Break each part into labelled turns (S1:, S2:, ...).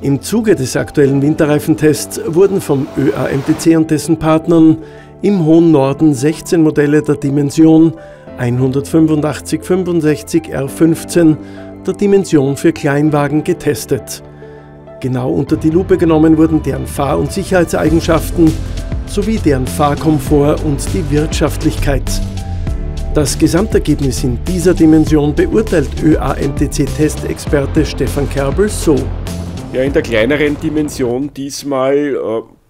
S1: Im Zuge des aktuellen Winterreifentests wurden vom ÖAMTC und dessen Partnern im hohen Norden 16 Modelle der Dimension 185/65 R15 der Dimension für Kleinwagen getestet. Genau unter die Lupe genommen wurden deren Fahr- und Sicherheitseigenschaften sowie deren Fahrkomfort und die Wirtschaftlichkeit. Das Gesamtergebnis in dieser Dimension beurteilt ÖAMTC-Testexperte Stefan Kerbel so.
S2: Ja, in der kleineren Dimension diesmal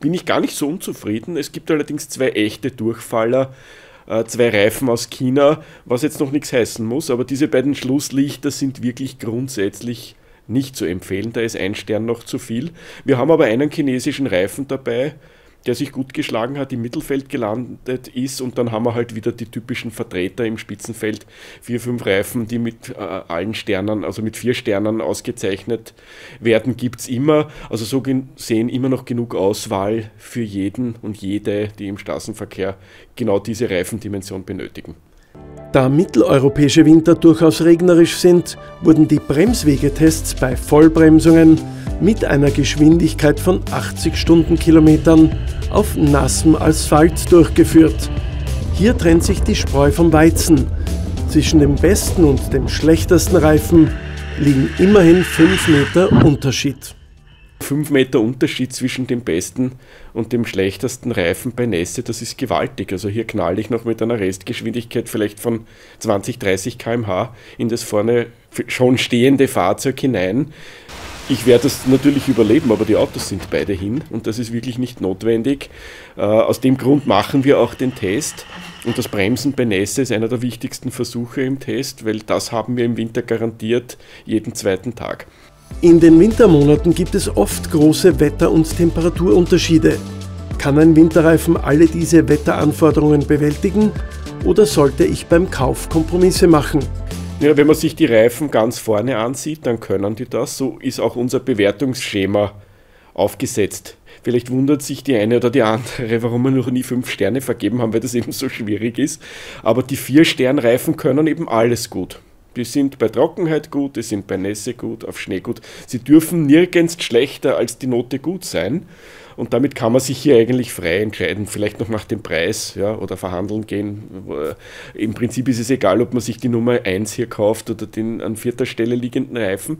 S2: bin ich gar nicht so unzufrieden. Es gibt allerdings zwei echte Durchfaller, zwei Reifen aus China, was jetzt noch nichts heißen muss, aber diese beiden Schlusslichter sind wirklich grundsätzlich nicht zu empfehlen. Da ist ein Stern noch zu viel. Wir haben aber einen chinesischen Reifen dabei, der sich gut geschlagen hat, im Mittelfeld gelandet ist, und dann haben wir halt wieder die typischen Vertreter im Spitzenfeld, 4, 5 Reifen, die mit allen Sternen, also mit 4 Sternen ausgezeichnet werden, gibt es immer. Also so gesehen immer noch genug Auswahl für jeden und jede, die im Straßenverkehr genau diese Reifendimension benötigen.
S1: Da mitteleuropäische Winter durchaus regnerisch sind, wurden die Bremswegetests bei Vollbremsungen mit einer Geschwindigkeit von 80 Stundenkilometern auf nassem Asphalt durchgeführt. Hier trennt sich die Spreu vom Weizen. Zwischen dem besten und dem schlechtesten Reifen liegen immerhin 5 Meter Unterschied.
S2: 5 Meter Unterschied zwischen dem besten und dem schlechtesten Reifen bei Nässe, das ist gewaltig. Also hier knalle ich noch mit einer Restgeschwindigkeit vielleicht von 20, 30 km/h in das vorne schon stehende Fahrzeug hinein. Ich werde das natürlich überleben, aber die Autos sind beide hin und das ist wirklich nicht notwendig. Aus dem Grund machen wir auch den Test, und das Bremsen bei Nässe ist einer der wichtigsten Versuche im Test, weil das haben wir im Winter garantiert jeden zweiten Tag.
S1: In den Wintermonaten gibt es oft große Wetter- und Temperaturunterschiede. Kann ein Winterreifen alle diese Wetteranforderungen bewältigen oder sollte ich beim Kauf Kompromisse machen?
S2: Ja, wenn man sich die Reifen ganz vorne ansieht, dann können die das. So ist auch unser Bewertungsschema aufgesetzt. Vielleicht wundert sich die eine oder die andere, warum wir noch nie 5 Sterne vergeben haben, weil das eben so schwierig ist. Aber die 4-Stern-Reifen können eben alles gut. Die sind bei Trockenheit gut, die sind bei Nässe gut, auf Schnee gut. Sie dürfen nirgends schlechter als die Note gut sein. Und damit kann man sich hier eigentlich frei entscheiden, vielleicht noch nach dem Preis, ja, oder verhandeln gehen. Im Prinzip ist es egal, ob man sich die Nummer 1 hier kauft oder den an 4. Stelle liegenden Reifen.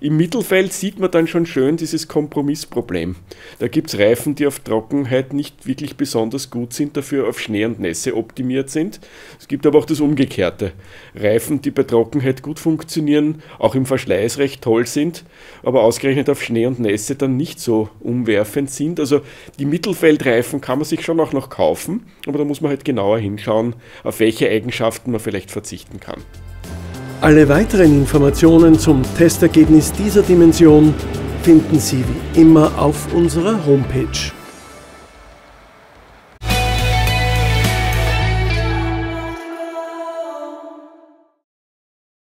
S2: Im Mittelfeld sieht man dann schon schön dieses Kompromissproblem. Da gibt es Reifen, die auf Trockenheit nicht wirklich besonders gut sind, dafür auf Schnee und Nässe optimiert sind. Es gibt aber auch das Umgekehrte. Reifen, die bei Trockenheit gut funktionieren, auch im Verschleiß recht toll sind, aber ausgerechnet auf Schnee und Nässe dann nicht so umwerfend sind. Also die Mittelfeldreifen kann man sich schon auch noch kaufen, aber da muss man halt genauer hinschauen, auf welche Eigenschaften man vielleicht verzichten kann.
S1: Alle weiteren Informationen zum Testergebnis dieser Dimension finden Sie wie immer auf unserer Homepage.